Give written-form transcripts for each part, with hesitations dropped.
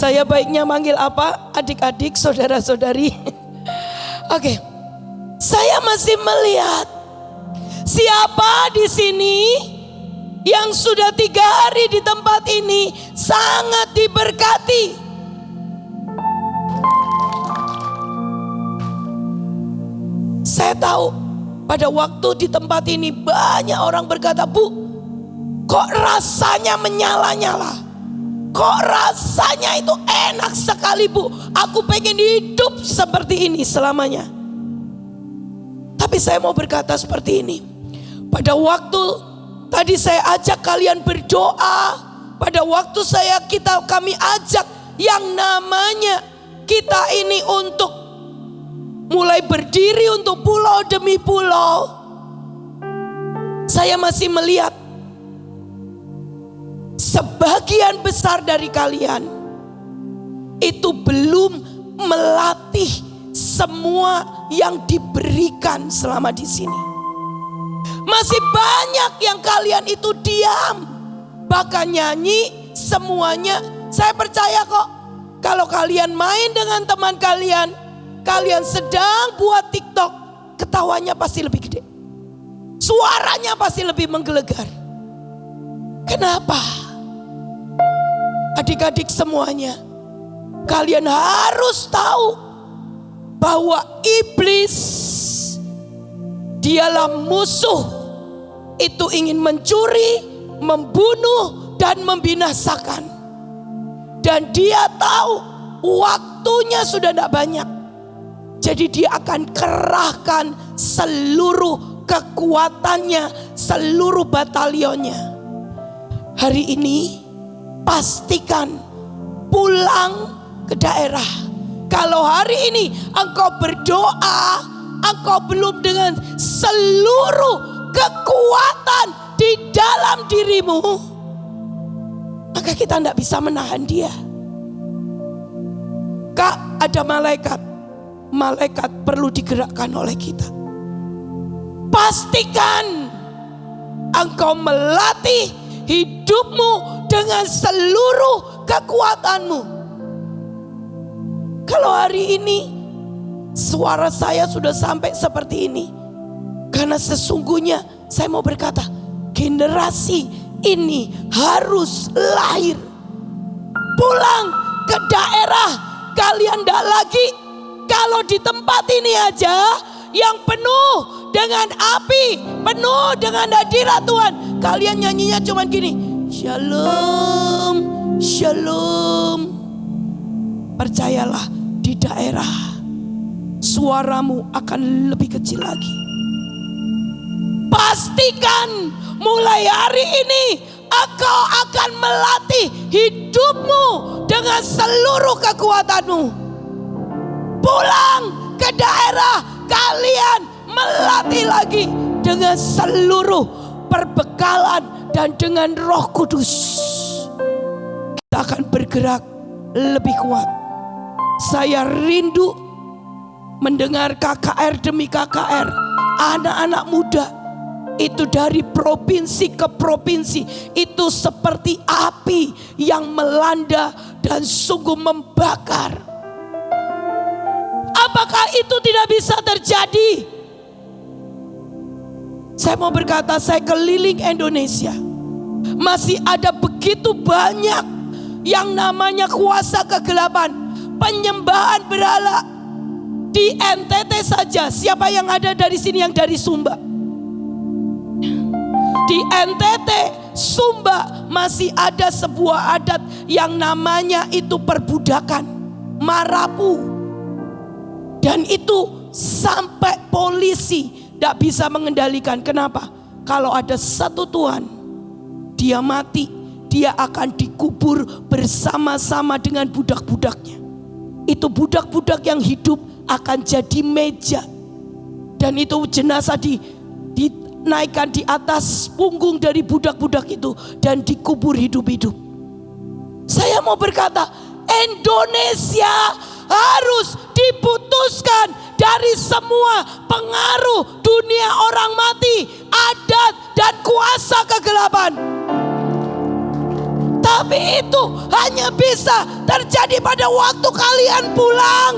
Saya baiknya manggil apa? Adik-adik, saudara-saudari. Oke. Saya masih melihat siapa di sini yang sudah 3 hari di tempat ini sangat diberkati. Saya tahu pada waktu di tempat ini banyak orang berkata, "Bu, kok rasanya menyala-nyala? Kok rasanya itu enak sekali, Bu. Aku pengen hidup seperti ini selamanya." Tapi saya mau berkata seperti ini. Pada waktu tadi saya ajak kalian berdoa, pada waktu kami ajak yang namanya kita ini untuk mulai berdiri untuk pulau demi pulau. Saya masih melihat sebagian besar dari kalian itu belum melatih semua yang diberikan selama di sini. Masih banyak yang kalian itu diam, bahkan nyanyi semuanya. Saya percaya kok, kalau kalian main dengan teman kalian, kalian sedang buat TikTok, ketawanya pasti lebih gede, suaranya pasti lebih menggelegar. Kenapa? Adik-adik semuanya, kalian harus tahu bahwa iblis dialah musuh. Itu ingin mencuri, membunuh, dan membinasakan. Dan dia tahu waktunya sudah tidak banyak. Jadi dia akan kerahkan seluruh kekuatannya, seluruh batalionnya. Hari ini pastikan pulang ke daerah. Kalau hari ini engkau berdoa, engkau belum dengan seluruh kekuatan di dalam dirimu, maka kita tidak bisa menahan dia. Kak, ada malaikat. Malaikat perlu digerakkan oleh kita. Pastikan engkau melatih hidupmu dengan seluruh kekuatanmu. Kalau hari ini suara saya sudah sampai seperti ini, karena sesungguhnya saya mau berkata, generasi ini harus lahir. Pulang ke daerah. Kalian tidak lagi, kalau di tempat ini aja yang penuh dengan api, penuh dengan hadirat Tuhan, kalian nyanyinya cuman gini, shalom, shalom. Percayalah, di daerah suaramu akan lebih kecil lagi. Pastikan mulai hari ini engkau akan melatih hidupmu dengan seluruh kekuatanmu. Pulang ke daerah, kalian melatih lagi dengan seluruh perbekalan dan dengan Roh Kudus. Kita akan bergerak lebih kuat. Saya rindu mendengar KKR demi KKR, anak-anak muda itu dari provinsi ke provinsi, itu seperti api yang melanda dan sungguh membakar. Apakah itu tidak bisa terjadi? Saya mau berkata, saya keliling Indonesia, masih ada begitu banyak yang namanya kuasa kegelapan, penyembahan berhala. Di NTT saja, siapa yang ada dari sini yang dari Sumba? Di NTT, Sumba masih ada sebuah adat yang namanya itu perbudakan, marapu. Dan itu sampai polisi tidak bisa mengendalikan. Kenapa? Kalau ada satu Tuhan, dia mati, dia akan dikubur bersama-sama dengan budak-budaknya. Itu budak-budak yang hidup akan jadi meja. Dan itu jenazah dinaikkan di atas punggung dari budak-budak itu dan dikubur hidup-hidup. Saya mau berkata, Indonesia harus diputuskan dari semua pengaruh dunia orang mati, adat dan kuasa kegelapan. Tapi itu hanya bisa terjadi pada waktu kalian pulang.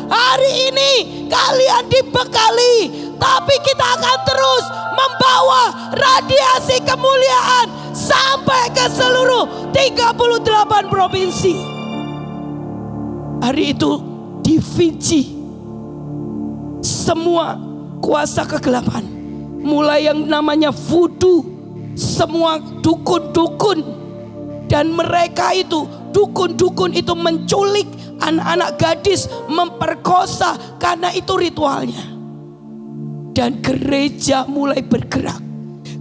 Hari ini kalian dibekali, tapi kita akan terus membawa radiasi kemuliaan sampai ke seluruh 38 provinsi. Hari itu di Fiji, semua kuasa kegelapan, mulai yang namanya voodoo, semua dukun-dukun, dan mereka itu dukun-dukun itu menculik anak-anak gadis, memperkosa karena itu ritualnya. Dan gereja mulai bergerak,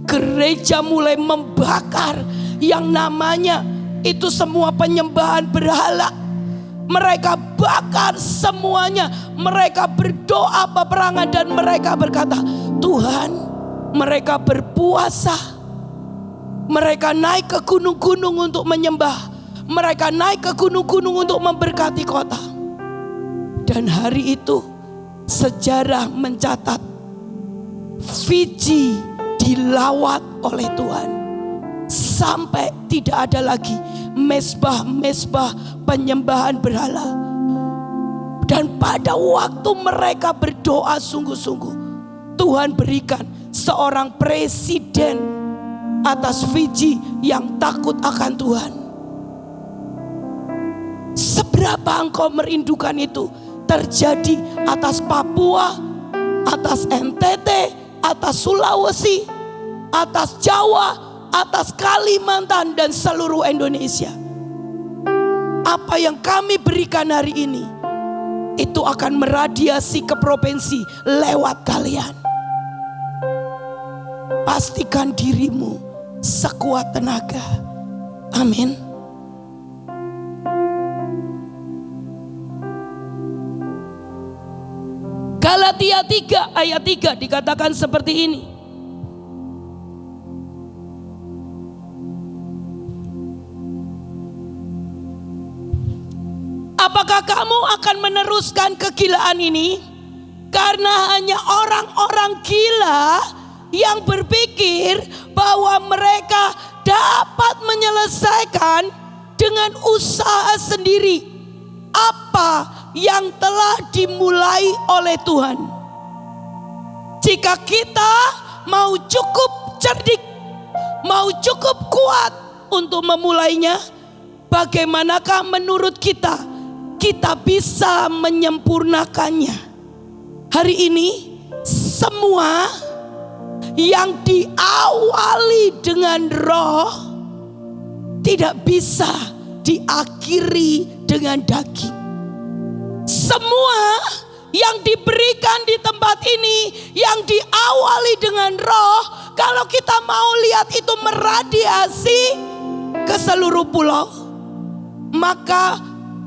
gereja mulai membakar yang namanya itu semua penyembahan berhala. Mereka bakar semuanya. Mereka berdoa peperangan dan mereka berkata, Tuhan, mereka berpuasa. Mereka naik ke gunung-gunung untuk menyembah. Mereka naik ke gunung-gunung untuk memberkati kota. Dan hari itu sejarah mencatat Fiji dilawat oleh Tuhan. Sampai tidak ada lagi mesbah-mesbah penyembahan berhala. Dan pada waktu mereka berdoa sungguh-sungguh, Tuhan berikan seorang presiden atas Fiji yang takut akan Tuhan. Seberapa engkau merindukan itu terjadi atas Papua, atas NTT, atas Sulawesi, atas Jawa, atas Kalimantan dan seluruh Indonesia. Apa yang kami berikan hari ini itu akan meradiasi ke provinsi lewat kalian. Pastikan dirimu sekuat tenaga. Amin. Galatia 3 ayat 3 dikatakan seperti ini. Apakah kamu akan meneruskan kegilaan ini? Karena hanya orang-orang gila yang berpikir bahwa mereka dapat menyelesaikan dengan usaha sendiri apa yang telah dimulai oleh Tuhan. Jika kita mau cukup cerdik, mau cukup kuat untuk memulainya, bagaimanakah menurut kita bisa menyempurnakannya? Hari ini semua yang diawali dengan roh tidak bisa diakhiri dengan daging. Semua yang diberikan di tempat ini yang diawali dengan roh, kalau kita mau lihat itu meradiasi ke seluruh pulau, maka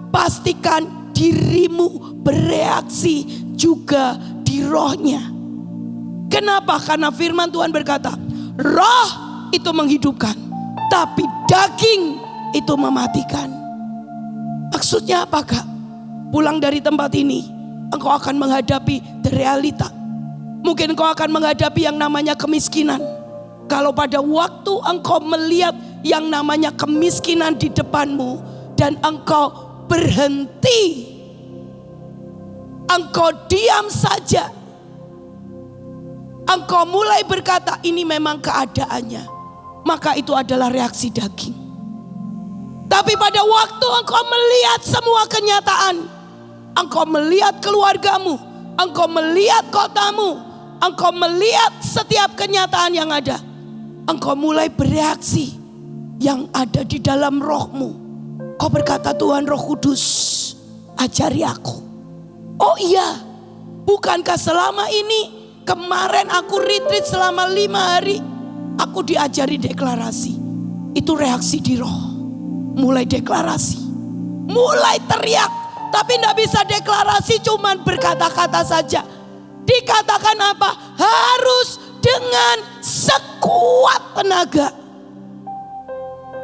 pastikan dirimu bereaksi juga di rohnya. Kenapa? Karena firman Tuhan berkata, roh itu menghidupkan, tapi daging itu mematikan. Maksudnya apa, Kak? Pulang dari tempat ini, engkau akan menghadapi realita. Mungkin engkau akan menghadapi yang namanya kemiskinan. Kalau pada waktu engkau melihat yang namanya kemiskinan di depanmu dan engkau berhenti, engkau diam saja, engkau mulai berkata ini memang keadaannya, maka itu adalah reaksi daging. Tapi pada waktu engkau melihat semua kenyataan, engkau melihat keluargamu, engkau melihat kotamu, engkau melihat setiap kenyataan yang ada, engkau mulai bereaksi yang ada di dalam rohmu. Kau berkata, Tuhan Roh Kudus, ajari aku. Oh iya, bukankah selama ini, kemarin aku retreat selama 5 hari, aku diajari deklarasi. Itu reaksi di roh. Mulai deklarasi, mulai teriak. Tapi tidak bisa deklarasi cuman berkata-kata saja. Dikatakan apa? Harus dengan sekuat tenaga.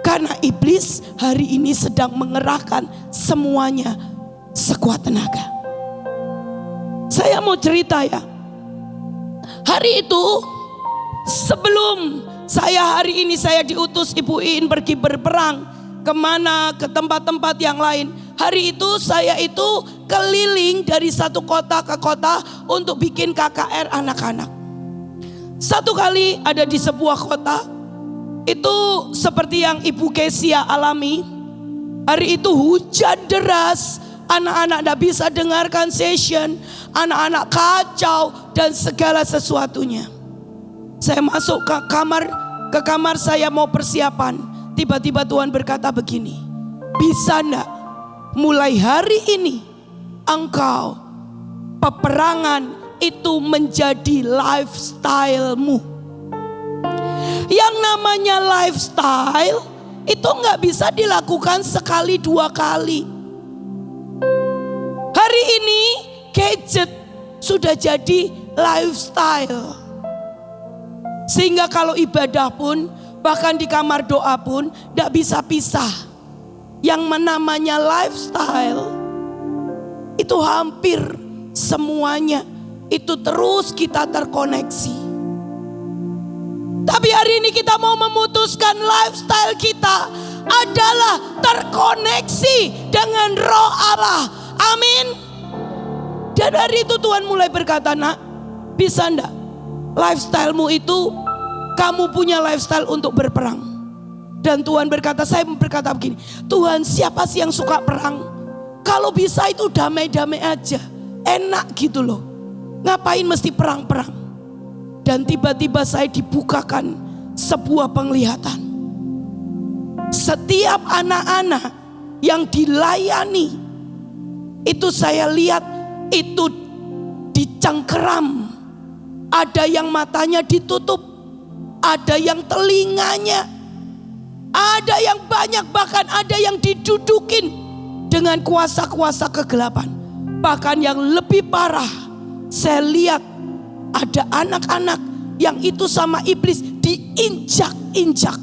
Karena iblis hari ini sedang mengerahkan semuanya sekuat tenaga. Saya mau cerita ya. Hari itu sebelum hari ini saya diutus Ibu Iin pergi berperang kemana, ke tempat-tempat yang lain. Hari itu saya itu keliling dari satu kota ke kota untuk bikin KKR anak-anak. Satu kali ada di sebuah kota, itu seperti yang Ibu Kesia alami. Hari itu hujan deras, anak-anak tidak bisa dengarkan session, anak-anak kacau dan segala sesuatunya. Saya masuk ke kamar saya mau persiapan. Tiba-tiba Tuhan berkata begini, bisa enggak mulai hari ini engkau peperangan itu menjadi lifestyle-mu. Yang namanya lifestyle itu nggak bisa dilakukan sekali dua kali. Hari ini gadget sudah jadi lifestyle. Sehingga kalau ibadah pun, bahkan di kamar doa pun nggak bisa pisah. Yang namanya lifestyle itu hampir semuanya itu terus kita terkoneksi. Tapi hari ini kita mau memutuskan lifestyle kita adalah terkoneksi dengan Roh Allah. Amin. Dan hari itu Tuhan mulai berkata, nak, bisa enggak lifestylemu itu kamu punya lifestyle untuk berperang. Dan Tuhan berkata, saya berkata begini, Tuhan, siapa sih yang suka perang? Kalau bisa itu damai-damai aja, enak gitu loh. Ngapain mesti perang-perang? Dan tiba-tiba saya dibukakan sebuah penglihatan. Setiap anak-anak yang dilayani, itu saya lihat itu dicengkeram. Ada yang matanya ditutup, ada yang telinganya, ada yang banyak, bahkan ada yang didudukin dengan kuasa-kuasa kegelapan. Bahkan yang lebih parah, saya lihat ada anak-anak yang itu sama iblis diinjak-injak.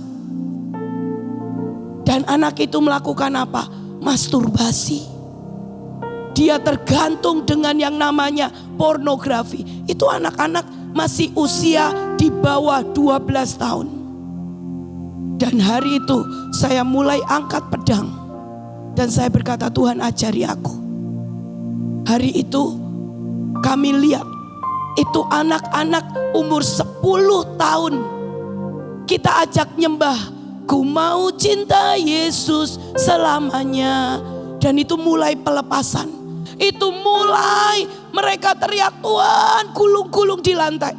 Dan anak itu melakukan apa? Masturbasi. Dia tergantung dengan yang namanya pornografi. Itu anak-anak masih usia di bawah 12 tahun. Dan hari itu saya mulai angkat pedang. Dan saya berkata, Tuhan ajari aku. Hari itu kami lihat itu anak-anak umur 10 tahun. Kita ajak nyembah, ku mau cinta Yesus selamanya. Dan itu mulai pelepasan. Itu mulai mereka teriak, Tuhan, gulung-gulung di lantai.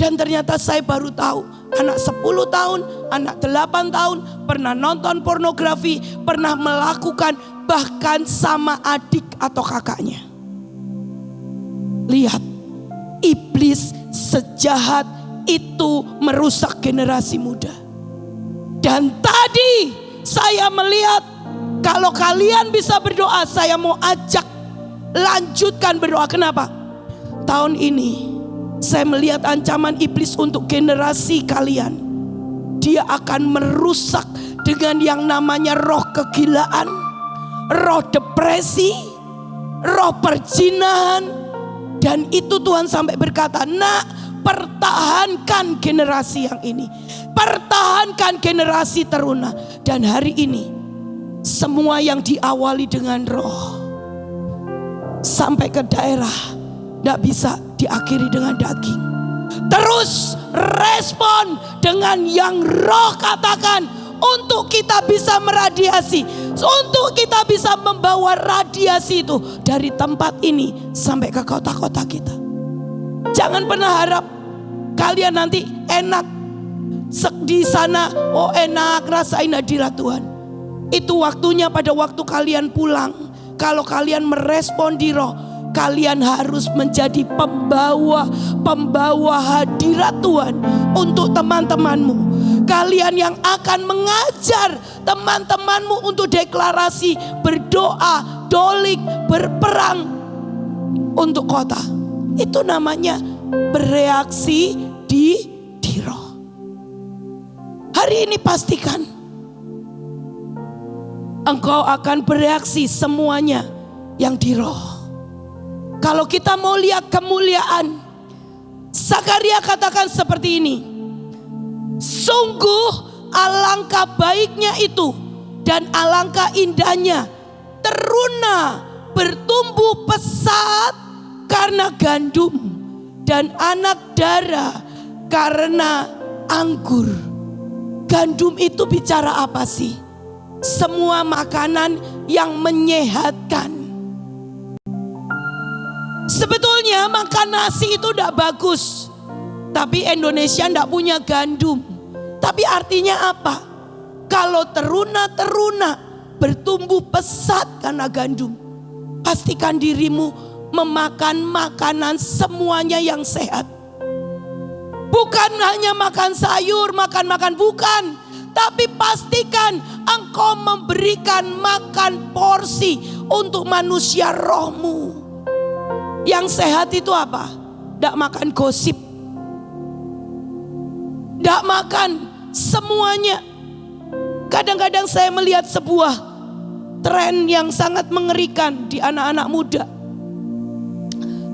Dan ternyata saya baru tahu, anak 10 tahun, anak 8 tahun pernah nonton pornografi, pernah melakukan bahkan sama adik atau kakaknya. Lihat, iblis sejahat itu merusak generasi muda. Dan tadi saya melihat, kalau kalian bisa berdoa, saya mau ajak lanjutkan berdoa. Kenapa? Tahun ini saya melihat ancaman iblis untuk generasi kalian. Dia akan merusak dengan yang namanya roh kegilaan, roh depresi, roh perzinahan. Dan itu Tuhan sampai berkata, nak, pertahankan generasi yang ini, pertahankan generasi teruna. Dan hari ini semua yang diawali dengan roh sampai ke daerah tidak bisa diakhiri dengan daging. Terus respon dengan yang roh katakan, untuk kita bisa meradiasi, untuk kita bisa membawa radiasi itu dari tempat ini sampai ke kota-kota kita. Jangan pernah harap kalian nanti enak di sana, oh enak rasain hadirat Tuhan. Itu waktunya pada waktu kalian pulang. Kalau kalian merespon di roh, kalian harus menjadi pembawa hadirat Tuhan untuk teman-temanmu. Kalian yang akan mengajar teman-temanmu untuk deklarasi, berdoa, dolik, berperang untuk kota. Itu namanya bereaksi di roh. Hari ini pastikan engkau akan bereaksi semuanya yang di roh. Kalau kita mau lihat kemuliaan, Zakaria katakan seperti ini, sungguh alangkah baiknya itu dan alangkah indahnya teruna bertumbuh pesat karena gandum, dan anak dara karena anggur. Gandum itu bicara apa sih? Semua makanan yang menyehatkan. Sebetulnya makan nasi itu tidak bagus, tapi Indonesia tidak punya gandum. Tapi artinya apa? Kalau teruna-teruna bertumbuh pesat karena gandum, pastikan dirimu memakan makanan semuanya yang sehat. Bukan hanya makan sayur, makan bukan. Tapi pastikan engkau memberikan makan porsi untuk manusia rohmu. Yang sehat itu apa? Tidak makan gosip. Tidak makan semuanya. Kadang-kadang saya melihat sebuah tren yang sangat mengerikan di anak-anak muda.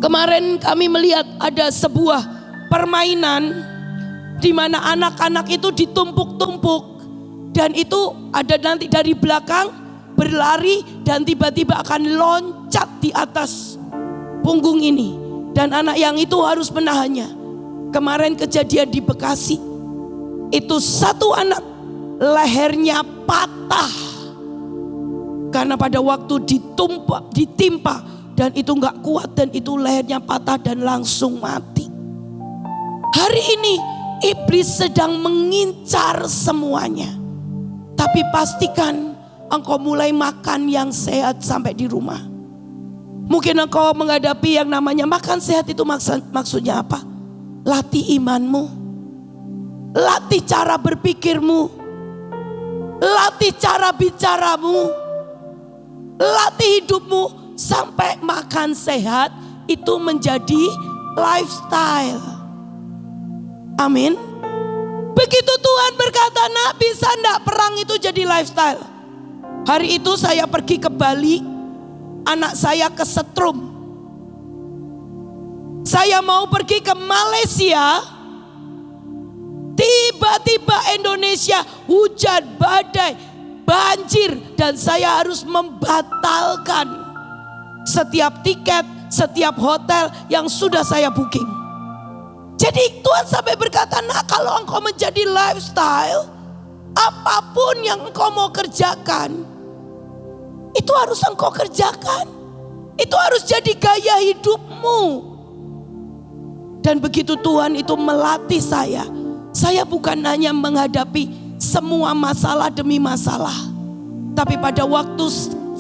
Kemarin kami melihat ada sebuah permainan di mana anak-anak itu ditumpuk-tumpuk, dan itu ada nanti dari belakang berlari dan tiba-tiba akan loncat di atas punggung ini, dan anak yang itu harus menahannya. Kemarin kejadian di Bekasi, itu satu anak lehernya patah karena pada waktu ditimpa dan itu nggak kuat, dan itu lehernya patah dan langsung mati. Hari ini iblis sedang mengincar semuanya. Tapi pastikan engkau mulai makan yang sehat sampai di rumah. Mungkin engkau menghadapi yang namanya makan sehat itu maksudnya apa? Latih imanmu. Latih cara berpikirmu. Latih cara bicaramu. Latih hidupmu sampai makan sehat itu menjadi lifestyle. Amin. Begitu Tuhan berkata, nak, bisa enggak perang itu jadi lifestyle? Hari itu saya pergi ke Bali, anak saya kesetrum. Saya mau pergi ke Malaysia, tiba-tiba Indonesia hujan, badai, banjir, dan saya harus membatalkan setiap tiket, setiap hotel yang sudah saya booking. Jadi Tuhan sampai berkata, nah, kalau engkau menjadi lifestyle, apapun yang engkau mau kerjakan, itu harus engkau kerjakan. Itu harus jadi gaya hidupmu. Dan begitu Tuhan itu melatih saya bukan hanya menghadapi semua masalah demi masalah. Tapi pada waktu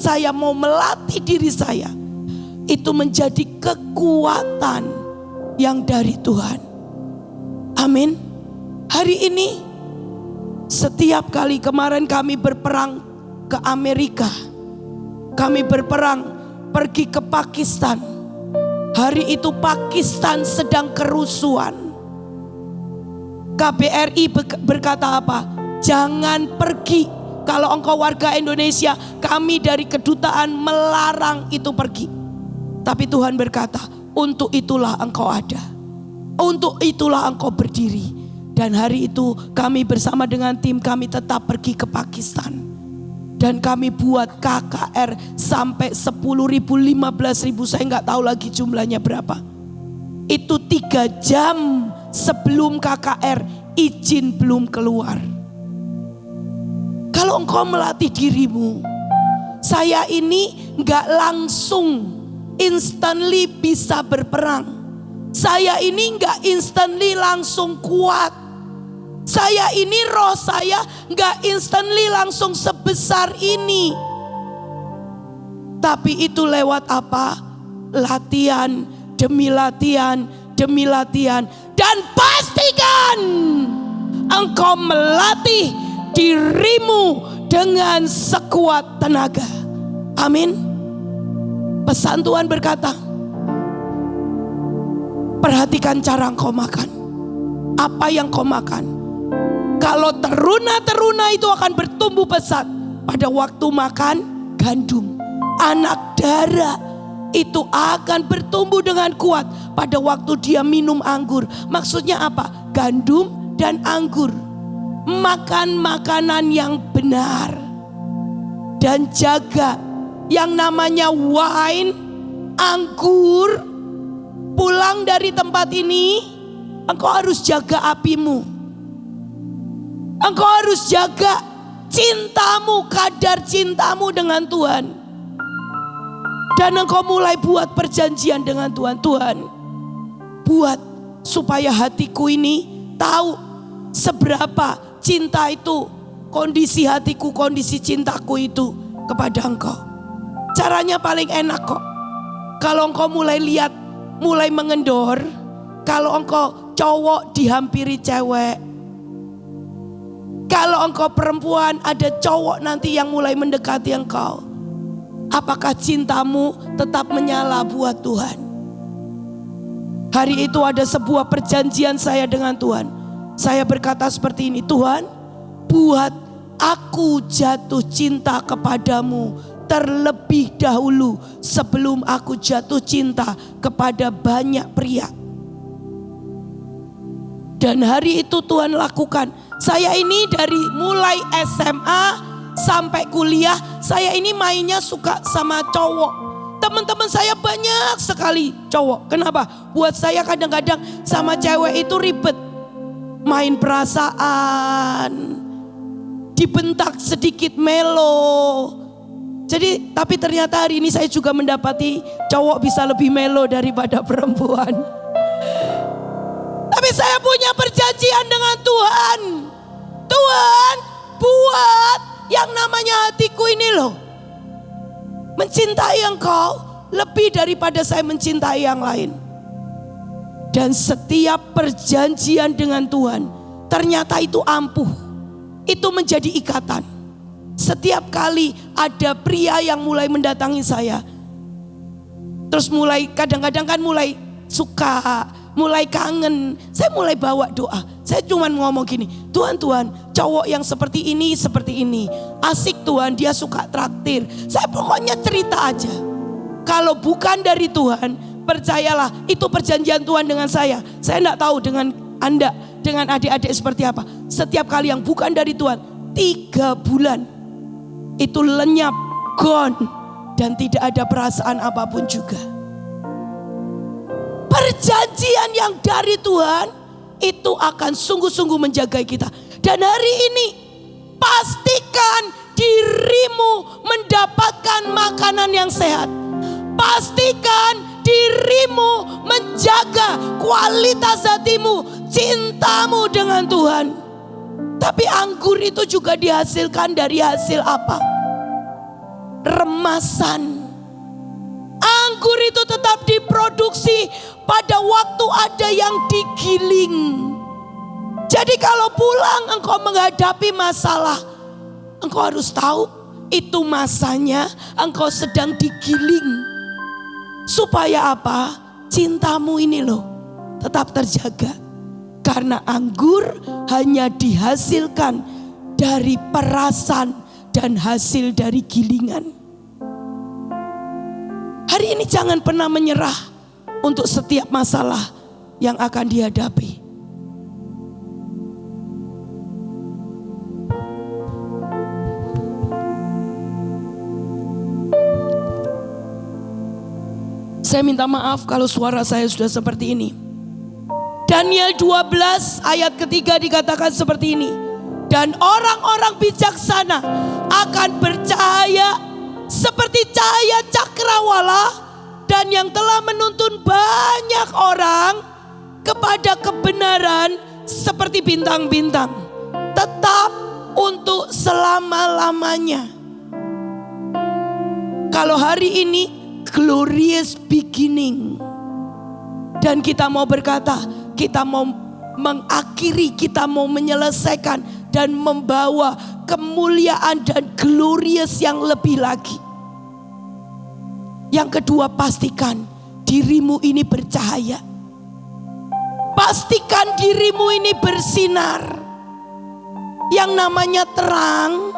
saya mau melatih diri saya, itu menjadi kekuatan yang dari Tuhan. Amin. Hari ini setiap kali kemarin kami berperang ke Amerika, kami berperang pergi ke Pakistan. Hari itu Pakistan sedang kerusuhan. KBRI berkata apa? Jangan pergi. Kalau engkau warga Indonesia, kami dari kedutaan melarang itu pergi. Tapi Tuhan berkata, untuk itulah engkau ada. Untuk itulah engkau berdiri. Dan hari itu kami bersama dengan tim kami tetap pergi ke Pakistan. Dan kami buat KKR sampai 10.000, 15.000, saya nggak tahu lagi jumlahnya berapa. Itu 3 jam sebelum KKR, izin belum keluar. Kalau engkau melatih dirimu, saya ini nggak langsung instantly bisa berperang. Saya ini nggak instantly langsung kuat. Saya ini roh saya nggak instantly langsung sebesar ini. Tapi itu lewat apa? Latihan demi latihan demi latihan. Dan pastikan engkau melatih dirimu dengan sekuat tenaga. Amin. Pesan Tuhan berkata, perhatikan cara engkau makan. Apa yang kau makan? Kalau teruna-teruna itu akan bertumbuh pesat pada waktu makan gandum. Anak dara itu akan bertumbuh dengan kuat pada waktu dia minum anggur. Maksudnya apa? Gandum dan anggur. Makan makanan yang benar. Dan jaga yang namanya wine, anggur. Pulang dari tempat ini, engkau harus jaga apimu. Engkau harus jaga cintamu, kadar cintamu dengan Tuhan. Dan engkau mulai buat perjanjian dengan Tuhan. Tuhan, buat supaya hatiku ini tahu seberapa cinta itu, kondisi hatiku, kondisi cintaku itu kepada engkau. Caranya paling enak kok. Kalau engkau mulai lihat, mulai mengendor, kalau engkau cowok dihampiri cewek, kalau engkau perempuan ada cowok nanti yang mulai mendekati engkau, apakah cintamu tetap menyala buat Tuhan? Hari itu ada sebuah perjanjian saya dengan Tuhan. Saya berkata seperti ini, Tuhan, buat aku jatuh cinta kepadamu terlebih dahulu sebelum aku jatuh cinta kepada banyak pria. Dan hari itu Tuhan lakukan. Saya ini dari mulai SMA sampai kuliah, saya ini mainnya suka sama cowok. Teman-teman saya banyak sekali cowok. Kenapa? Buat saya kadang-kadang sama cewek itu ribet. Main perasaan, dibentak sedikit melo. Jadi, tapi ternyata hari ini saya juga mendapati cowok bisa lebih melo daripada perempuan. Tapi saya punya perjanjian dengan Tuhan. Tuhan, buat yang namanya hatiku ini loh, mencintai engkau lebih daripada saya mencintai yang lain. Dan setiap perjanjian dengan Tuhan ternyata itu ampuh. Itu menjadi ikatan. Setiap kali ada pria yang mulai mendatangi saya, terus mulai kadang-kadang kan mulai suka, mulai kangen, saya mulai bawa doa. Saya cuma ngomong gini, Tuhan, cowok yang seperti ini, asik Tuhan, dia suka traktir. Saya pokoknya cerita aja. Kalau bukan dari Tuhan, percayalah itu perjanjian Tuhan dengan saya. Saya enggak tahu dengan Anda, dengan adik-adik seperti apa. Setiap kali yang bukan dari Tuhan, 3 bulan itu lenyap, gone, dan tidak ada perasaan apapun juga. Perjanjian yang dari Tuhan itu akan sungguh-sungguh menjaga kita. Dan hari ini pastikan dirimu mendapatkan makanan yang sehat. Pastikan dirimu menjaga kualitas hatimu, cintamu dengan Tuhan. Tapi anggur itu juga dihasilkan dari hasil apa? Remasan. Anggur itu tetap diproduksi pada waktu ada yang digiling. Jadi kalau pulang engkau menghadapi masalah, engkau harus tahu itu masanya engkau sedang digiling. Supaya apa? Cintamu ini loh tetap terjaga. Karena anggur hanya dihasilkan dari perasan dan hasil dari gilingan. Hari ini jangan pernah menyerah untuk setiap masalah yang akan dihadapi. Saya minta maaf kalau suara saya sudah seperti ini. Daniel 12 ayat ketiga dikatakan seperti ini. Dan orang-orang bijaksana akan bercahaya seperti cahaya cakrawala, dan yang telah menuntun banyak orang kepada kebenaran seperti bintang-bintang, tetap untuk selama-lamanya. Kalau hari ini glorious beginning, dan kita mau berkata, kita mau mengakhiri, kita mau menyelesaikan dan membawa kemuliaan dan glorious yang lebih lagi. Yang kedua, pastikan dirimu ini bercahaya. Pastikan dirimu ini bersinar. Yang namanya terang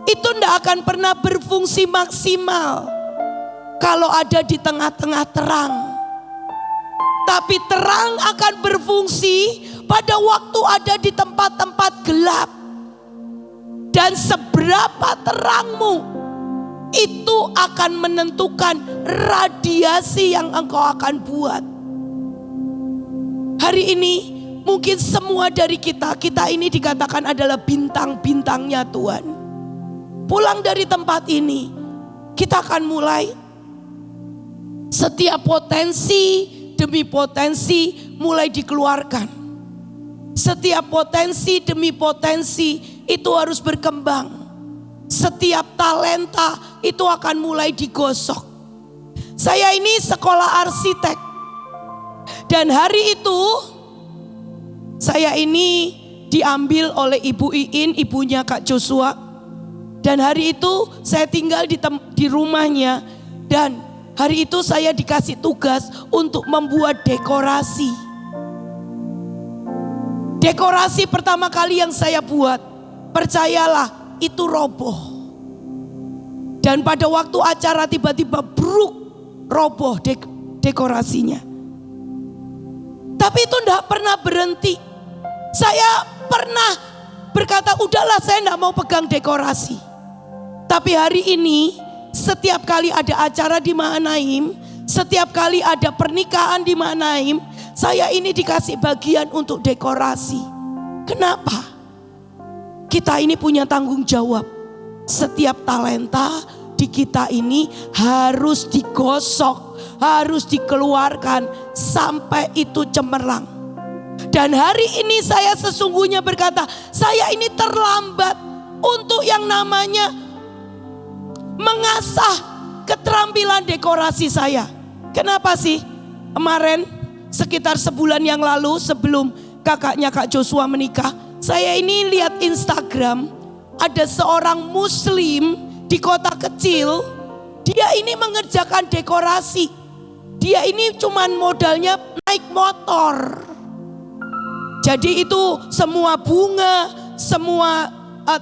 itu tidak akan pernah berfungsi maksimal kalau ada di tengah-tengah terang. Tapi terang akan berfungsi pada waktu ada di tempat-tempat gelap. Dan seberapa terangmu itu akan menentukan radiasi yang engkau akan buat. Hari ini mungkin semua dari kita ini dikatakan adalah bintang-bintangnya Tuhan. Pulang dari tempat ini, kita akan mulai setiap potensi demi potensi mulai dikeluarkan. Setiap potensi demi potensi itu harus berkembang. Setiap talenta itu akan mulai digosok. Saya ini sekolah arsitek. Dan hari itu saya ini diambil oleh Ibu Iin, ibunya Kak Joshua. Dan hari itu saya tinggal di rumahnya. Dan hari itu saya dikasih tugas untuk membuat dekorasi. Dekorasi pertama kali yang saya buat, percayalah, itu roboh. Dan pada waktu acara tiba-tiba bruk, roboh dekorasinya. Tapi itu tidak pernah berhenti. Saya pernah berkata, udahlah saya tidak mau pegang dekorasi. Tapi hari ini setiap kali ada acara di Mahanaim, setiap kali ada pernikahan di Mahanaim, saya ini dikasih bagian untuk dekorasi. Kenapa? Kita ini punya tanggung jawab. Setiap talenta di kita ini harus digosok, harus dikeluarkan sampai itu cemerlang. Dan hari ini saya sesungguhnya berkata, saya ini terlambat untuk yang namanya mengasah keterampilan dekorasi saya. Kenapa sih? Kemarin sekitar sebulan yang lalu sebelum kakaknya Kak Joshua menikah, saya ini lihat Instagram, ada seorang muslim di kota kecil, dia ini mengerjakan dekorasi. Dia ini cuman modalnya naik motor. Jadi itu semua bunga, semua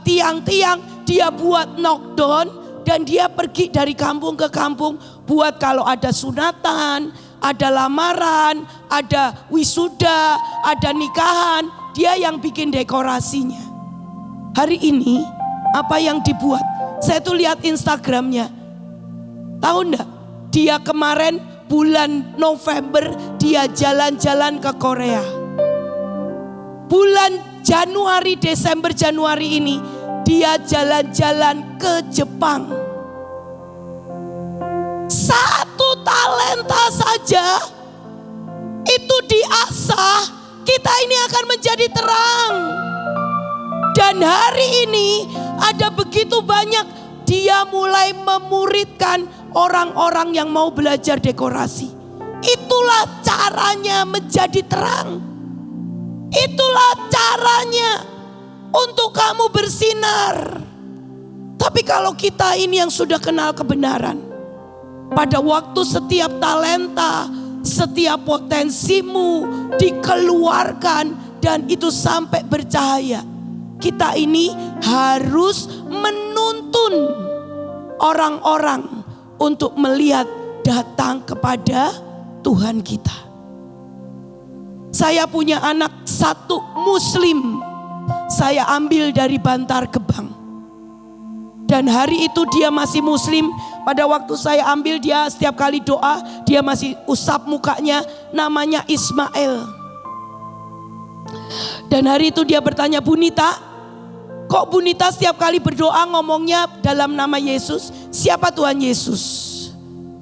tiang-tiang dia buat knockdown, dan dia pergi dari kampung ke kampung buat kalau ada sunatan, ada lamaran, ada wisuda, ada nikahan, dia yang bikin dekorasinya. Hari ini apa yang dibuat? Saya tuh lihat Instagramnya. Tahu enggak? Dia kemarin bulan November dia jalan-jalan ke Korea. Bulan Januari, Desember, Januari ini dia jalan-jalan ke Jepang. Satu talenta saja itu diasah, kita ini akan menjadi terang. Dan hari ini ada begitu banyak, dia mulai memuridkan orang-orang yang mau belajar dekorasi. Itulah caranya menjadi terang. Itulah caranya untuk kamu bersinar. Tapi kalau kita ini yang sudah kenal kebenaran, pada waktu setiap talenta, setiap potensimu dikeluarkan dan itu sampai bercahaya, kita ini harus menuntun orang-orang untuk melihat datang kepada Tuhan kita. Saya punya anak satu muslim, saya ambil dari Bantar Gebang. Dan hari itu dia masih muslim. Pada waktu saya ambil dia setiap kali doa, dia masih usap mukanya, namanya Ismail. Dan hari itu dia bertanya, Bunita, kok Bunita setiap kali berdoa ngomongnya dalam nama Yesus? Siapa Tuhan Yesus?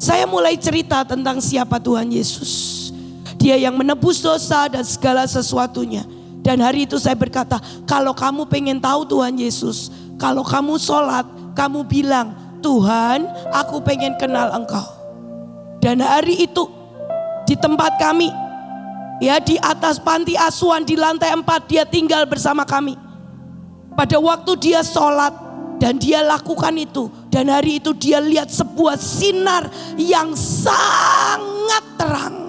Saya mulai cerita tentang siapa Tuhan Yesus. Dia yang menebus dosa dan segala sesuatunya. Dan hari itu saya berkata, kalau kamu pengen tahu Tuhan Yesus, kalau kamu sholat, kamu bilang, Tuhan, aku pengen kenal Engkau. Dan hari itu di tempat kami, ya di atas panti asuhan di lantai 4, dia tinggal bersama kami. Pada waktu dia sholat dan dia lakukan itu, dan hari itu dia lihat sebuah sinar yang sangat terang.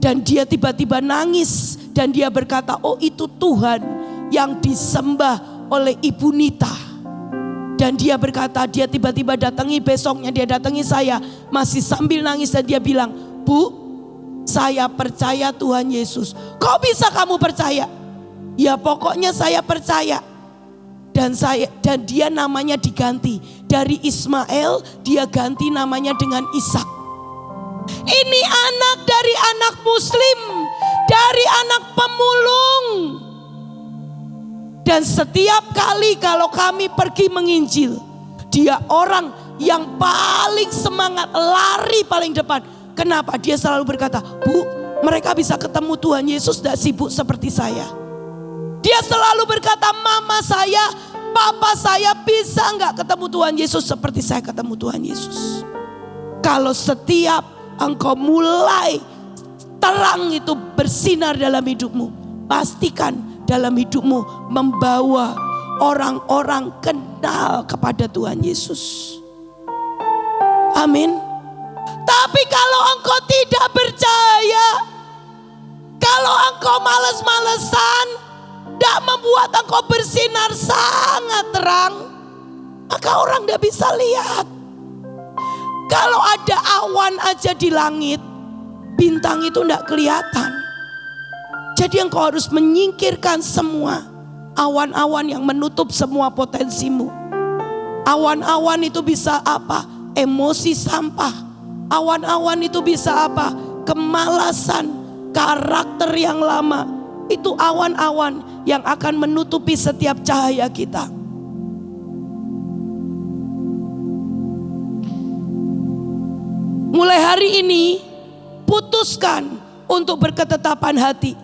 Dan dia tiba-tiba nangis dan dia berkata, oh itu Tuhan yang disembah oleh Ibu Nita. Dan dia berkata, dia tiba-tiba datangi, besoknya dia datangi saya masih sambil nangis dan dia bilang, Bu, saya percaya Tuhan Yesus. Kok bisa kamu percaya? Ya pokoknya saya percaya. dan dia namanya diganti. Dari Ismail dia ganti namanya dengan Ishak. Ini anak dari anak muslim, dari anak pemulung. Dan setiap kali kalau kami pergi menginjil, dia orang yang paling semangat, lari paling depan. Kenapa? Dia selalu berkata, "Bu, mereka bisa ketemu Tuhan Yesus tidak sibuk seperti saya." Dia selalu berkata, "Mama saya, papa saya bisa nggak ketemu Tuhan Yesus seperti saya ketemu Tuhan Yesus." Kalau setiap engkau mulai terang itu bersinar dalam hidupmu, pastikan dalam hidupmu membawa orang-orang kenal kepada Tuhan Yesus. Amin. Tapi kalau engkau tidak percaya, kalau engkau males-malesan, tidak membuat engkau bersinar sangat terang, maka orang tidak bisa lihat. Kalau ada awan aja di langit, bintang itu tidak kelihatan. Jadi engkau harus menyingkirkan semua awan-awan yang menutup semua potensimu. Awan-awan itu bisa apa? Emosi sampah. Awan-awan itu bisa apa? Kemalasan, karakter yang lama. Itu awan-awan yang akan menutupi setiap cahaya kita. Mulai hari ini, putuskan untuk berketetapan hati.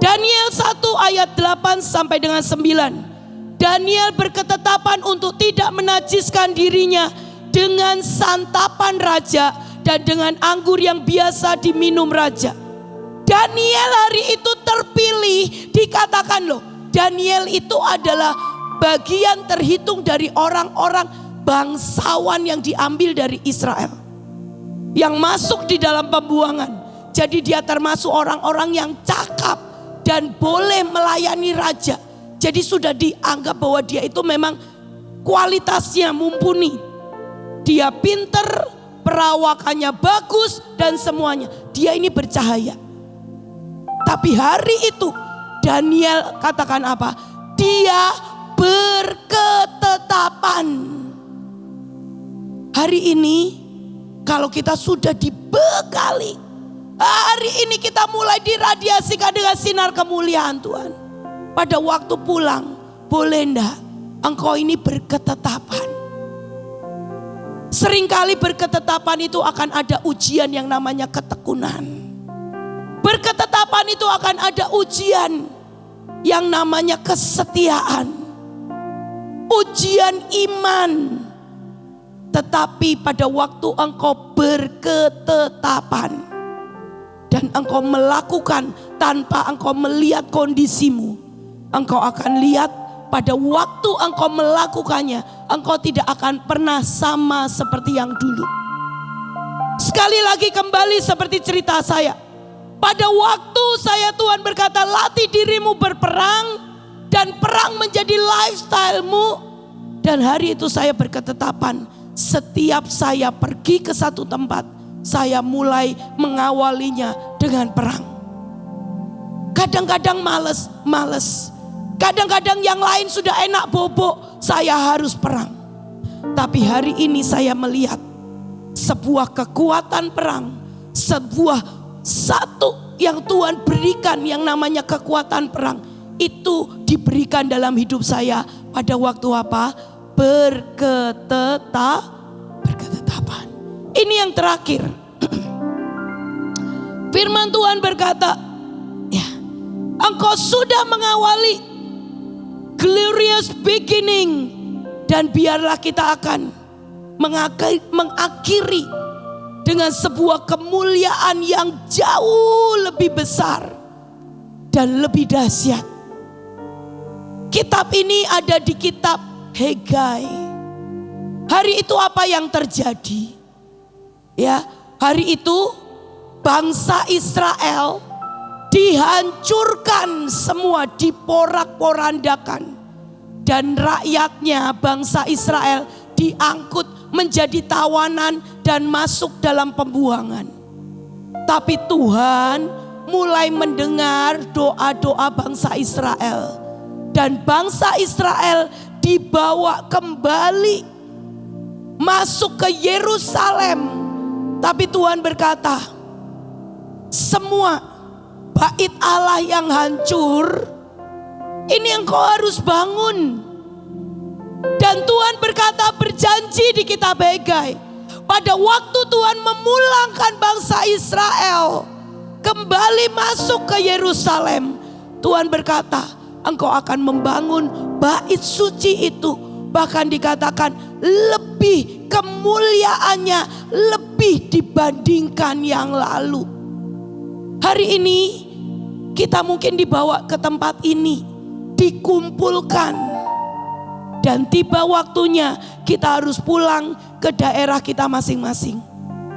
Daniel 1 ayat 8 sampai dengan 9. Daniel berketetapan untuk tidak menajiskan dirinya dengan santapan raja dan dengan anggur yang biasa diminum raja. Daniel hari itu terpilih, dikatakan loh, Daniel itu adalah bagian terhitung dari orang-orang bangsawan yang diambil dari Israel, yang masuk di dalam pembuangan. Jadi dia termasuk orang-orang yang cakap dan boleh melayani raja. Jadi sudah dianggap bahwa dia itu memang kualitasnya mumpuni. Dia pinter, perawakannya bagus dan semuanya. Dia ini bercahaya. Tapi hari itu Daniel katakan apa? Dia berketetapan. Hari ini kalau kita sudah dibekali, hari ini kita mulai diradiasikan dengan sinar kemuliaan Tuhan. Pada waktu pulang, boleh enggak engkau ini berketetapan? Seringkali berketetapan itu akan ada ujian yang namanya ketekunan. Berketetapan itu akan ada ujian yang namanya kesetiaan. Ujian iman. Tetapi pada waktu engkau berketetapan dan engkau melakukan tanpa engkau melihat kondisimu, engkau akan lihat pada waktu engkau melakukannya, engkau tidak akan pernah sama seperti yang dulu. Sekali lagi kembali seperti cerita saya. Pada waktu saya Tuhan berkata, latih dirimu berperang dan perang menjadi lifestyle-mu. Dan hari itu saya berketetapan, setiap saya pergi ke satu tempat, saya mulai mengawalinya dengan perang. Kadang-kadang males. Kadang-kadang yang lain sudah enak bobo, saya harus perang. Tapi hari ini saya melihat sebuah kekuatan perang, satu yang Tuhan berikan yang namanya kekuatan perang. Itu diberikan dalam hidup saya pada waktu apa? Berketetapan. Ini yang terakhir. Firman Tuhan berkata, ya, engkau sudah mengawali glorious beginning, dan biarlah kita akan mengakhiri dengan sebuah kemuliaan yang jauh lebih besar dan lebih dahsyat. Kitab ini ada di kitab Hegai. Hari itu apa yang terjadi? Ya, hari itu bangsa Israel dihancurkan semua, diporak-porandakan. Dan rakyatnya, bangsa Israel diangkut menjadi tawanan dan masuk dalam pembuangan. Tapi Tuhan mulai mendengar doa-doa bangsa Israel. Dan bangsa Israel dibawa kembali masuk ke Yerusalem. Tapi Tuhan berkata, semua bait Allah yang hancur, ini engkau harus bangun. Dan Tuhan berkata, berjanji di kitab Hagai, pada waktu Tuhan memulangkan bangsa Israel kembali masuk ke Yerusalem, Tuhan berkata, engkau akan membangun bait suci itu. Bahkan dikatakan lebih kemuliaannya, lebih dibandingkan yang lalu. Hari ini kita mungkin dibawa ke tempat ini, dikumpulkan. Dan tiba waktunya kita harus pulang ke daerah kita masing-masing.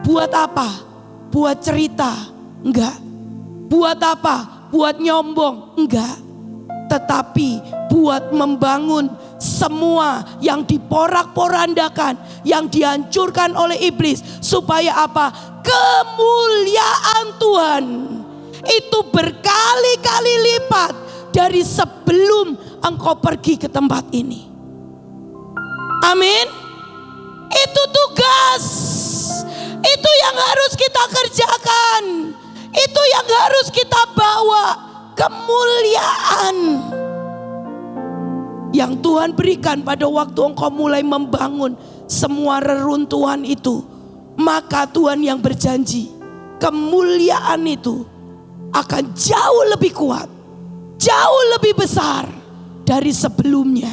Buat apa? Buat cerita? Enggak. Buat apa? Buat nyombong? Enggak. Tetapi buat membangun semua yang diporak-porandakan, yang dihancurkan oleh iblis. Supaya apa? Kemuliaan Tuhan itu berkali-kali lipat dari sebelum engkau pergi ke tempat ini. Amin. Itu tugas. Itu yang harus kita kerjakan. Itu yang harus kita bawa. Kemuliaan yang Tuhan berikan pada waktu engkau mulai membangun semua reruntuhan itu. Maka Tuhan yang berjanji, kemuliaan itu akan jauh lebih kuat, jauh lebih besar dari sebelumnya.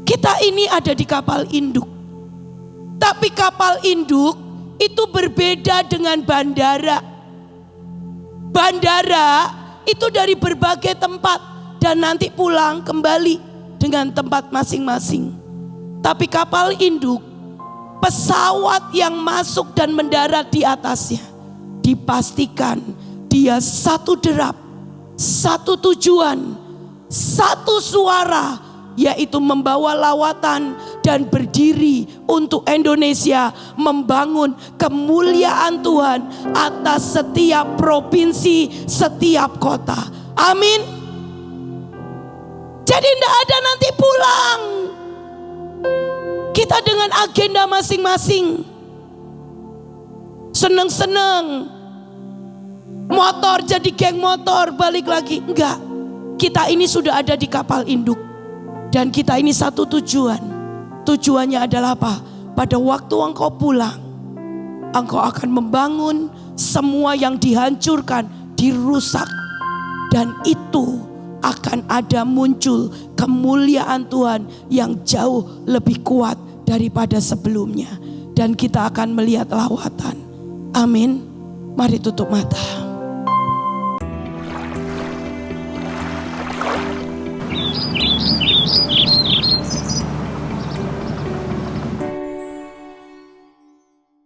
Kita ini ada di kapal induk. Tapi kapal induk itu berbeda dengan bandara. Bandara itu dari berbagai tempat dan nanti pulang kembali dengan tempat masing-masing. Tapi kapal induk, pesawat yang masuk dan mendarat di atasnya, dipastikan dia satu derap, satu tujuan, satu suara, yaitu membawa lawatan dan berdiri untuk Indonesia, membangun kemuliaan Tuhan atas setiap provinsi, setiap kota. Amin. Jadi tidak ada nanti pulang kita dengan agenda masing-masing, seneng-seneng motor jadi geng motor balik lagi. Enggak, kita ini sudah ada di kapal induk. Dan kita ini satu tujuan. Tujuannya adalah apa? Pada waktu engkau pulang, engkau akan membangun semua yang dihancurkan, dirusak. Dan itu akan ada muncul kemuliaan Tuhan yang jauh lebih kuat daripada sebelumnya. Dan kita akan melihat lawatan. Amin. Mari tutup mata.